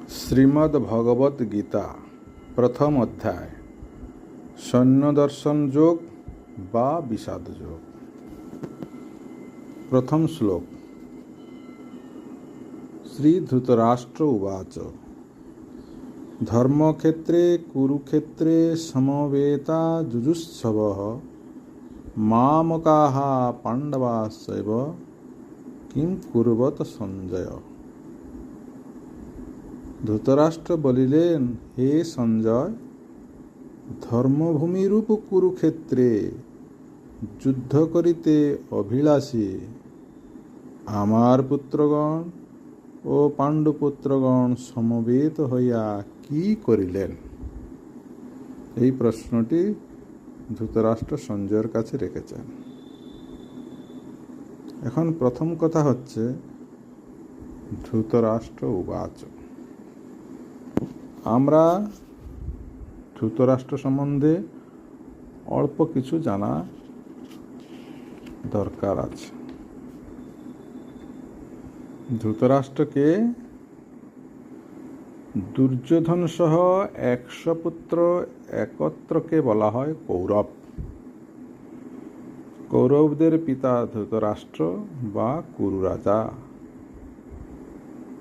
শ্রীমদ্ ভগবত গীতা প্রথম অধ্যায় সৈন্য দর্শন যোগ বা বিষাদ যোগ। প্রথম শ্লোক। শ্রী ধৃতরাষ্ট্র উবাচ ধর্মক্ষেত্রে কুরুক্ষেত্রে সমবেতা যুযুৎসবঃ মামকাঃ পাণ্ডবাশ্চৈব কিং কুর্বত সঞ্জয়। ধৃতরাষ্ট্র বলিলেন, হে সঞ্জয়, ধর্মভূমিরূপ কুরুক্ষেত্রে যুদ্ধ করিতে অভিলাষী আমার পুত্রগণ ও পাণ্ডুপুত্রগণ সমবেত হইয়া কি করিলেন? এই প্রশ্নটি ধৃতরাষ্ট্র সঞ্জয়ের কাছে রেখেছেন। এখন প্রথম কথা হচ্ছে ধৃতরাষ্ট্র উবাচ। আমরা ধৃতরাষ্ট্র সম্বন্ধে অল্প কিছু জানা দরকার আছে। ধৃতরাষ্ট্রকে দুর্যোধন সহ 100 পুত্র একত্রকে বলা হয় কৌরব। কৌরবদের পিতা ধৃতরাষ্ট্র বা কুরু রাজা।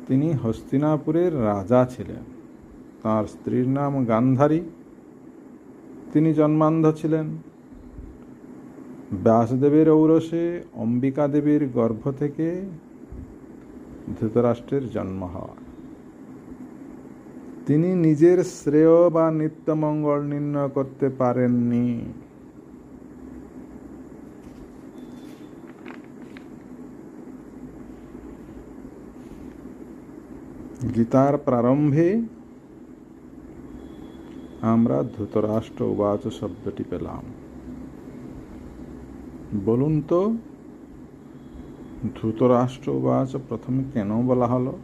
তিনি হস্তিনাপুরের রাজা ছিলেন। তাঁর স্ত্রীর নাম গান্ধারী। তিনি জন্মান্ধ ছিলেন। ব্যাসদেবের ঔরসে অম্বিকা দেবীর গর্ভ থেকে ধৃতরাষ্ট্রের জন্ম হয়। তিনি নিজের শ্রেয় বা নিত্যমঙ্গল নির্ণয় করতে পারেননি। গীতার প্রারম্ভে আমরা ধৃতরাষ্ট্র উবাচ শব্দটি পেলাম। বলুন তো, ধৃতরাষ্ট্র উবাচ প্রথমে কেন বলা হলো?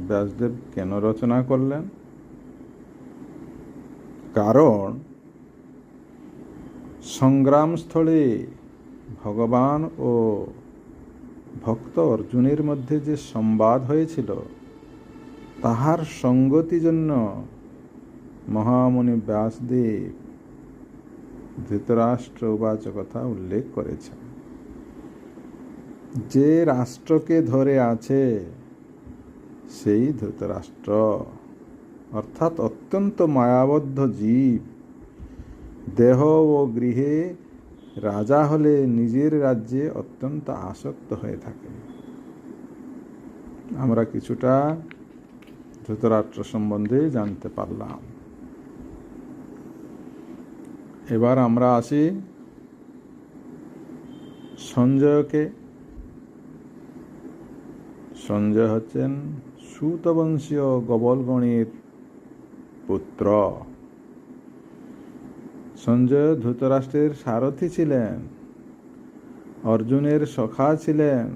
ব্যাসদেব কেন রচনা করলেন? কারণ সংগ্রামস্থলে ভগবান ও ভক্ত অর্জুনের মধ্যে যে সংবাদ হয়েছিল, তাহার সঙ্গতি জন্য মহামুনি ব্যাসদেব ধৃতরাষ্ট্র উবাচ কথা উল্লেখ করেছেন। যে রাষ্ট্রকে ধরে আছে সেই ধৃতরাষ্ট্র, অর্থাৎ অত্যন্ত মায়াবদ্ধ জীব। দেহ ও গৃহে রাজা হলে নিজের রাজ্যে অত্যন্ত আসক্ত হয়ে থাকে। আমরা কিছুটা ধৃতরাষ্ট্র সম্বন্ধে জানতে পারলাম। এবার আমরা আসি সঞ্জয়কে। সঞ্জয় হচ্ছেন সুতবংশীয় গবলগণের পুত্র। সঞ্জয় ধৃতরাষ্ট্রের সারথি ছিলেন, অর্জুনের সখা ছিলেন।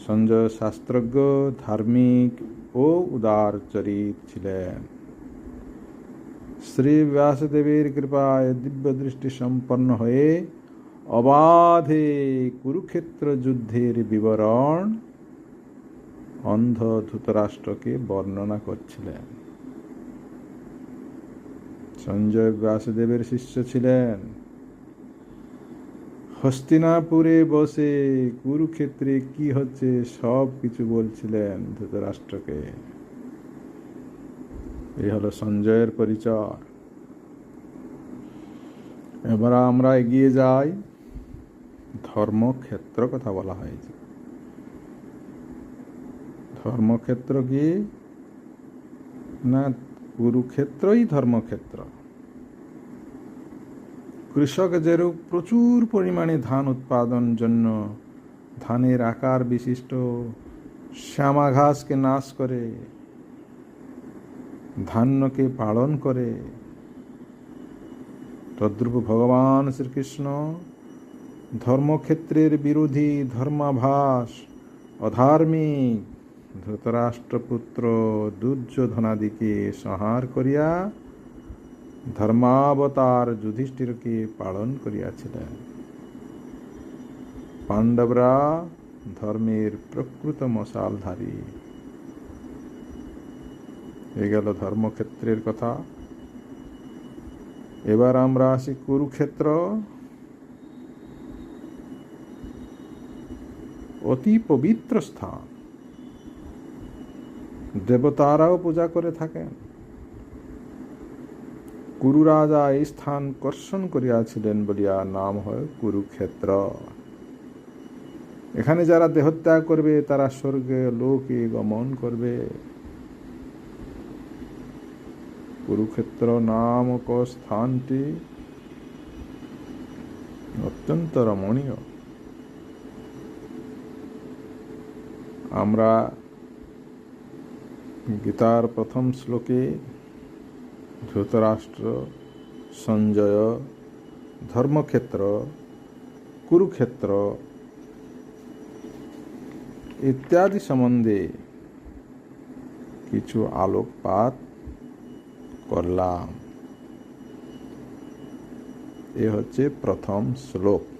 সঞ্জয় শাস্ত্রজ্ঞ, ধার্মিক ও উদার চরিত ছিলেন। শ্রী ব্যাসদেবের কৃপায় দিব্য দৃষ্টি সম্পন্ন হয়ে অবাধে কুরুক্ষেত্র যুদ্ধের বিবরণ অন্ধ ধৃতরাষ্ট্রকে বর্ণনা করছিলেন। সঞ্জয় ব্যাসদেবের শিষ্য ছিলেন। হস্তিনাপুরে বসে কুরুক্ষেত্রে কি হচ্ছে সব কিছু বলছিলেন ধৃতরাষ্ট্রকে। এই হলো সঞ্জয়ের পরিচয়। এবার আমরা এগিয়ে যাই। ধর্মক্ষেত্র কথা বলা হয়েছে। ধর্মক্ষেত্র কি না? কুরুক্ষেত্রই ধর্মক্ষেত্র। কৃষক যেরূপ প্রচুর পরিমাণে ধান উৎপাদন জন্য ধানের আকার বিশিষ্ট শ্যামা ঘাসকে নাশ করে ধান্যকে পালন করে, তদ্রূপ ভগবান শ্রীকৃষ্ণ ধর্মক্ষেত্রের বিরোধী ধর্মাভাস অধার্মিক ধৃতরাষ্ট্রপুত্র দুর্যোধনাদিকে সংহার করিয়া ধর্মাবতার যুধিষ্ঠিরকে পালন করিয়াছিলেন। পাণ্ডবরা ধর্মের প্রকৃত মশালধারী। এ গেল ধর্মক্ষেত্রের কথা। এবার আমরা আসি কুরুক্ষেত্র। অতি পবিত্র স্থান, দেবতারাও পূজা করে থাকেন। কুরু রাজা এই স্থান কর্ষণ করিয়াছিলেন বলিয়া নাম হয় কুরুক্ষেত্র। এখানে যারা দেহত্যাগ করবে তারা স্বর্গে লোকে গমন করবে। কুরুক্ষেত্র নামক স্থানটি অত্যন্ত রমণীয়। আমরা গীতার প্রথম শ্লোকে ধৃতরাষ্ট্র, সঞ্জয়, ধর্মক্ষেত্র, কুরুক্ষেত্র ইত্যাদি সম্বন্ধে কিছু আলোকপাত করলাম। এ হচ্ছে প্রথম শ্লোক।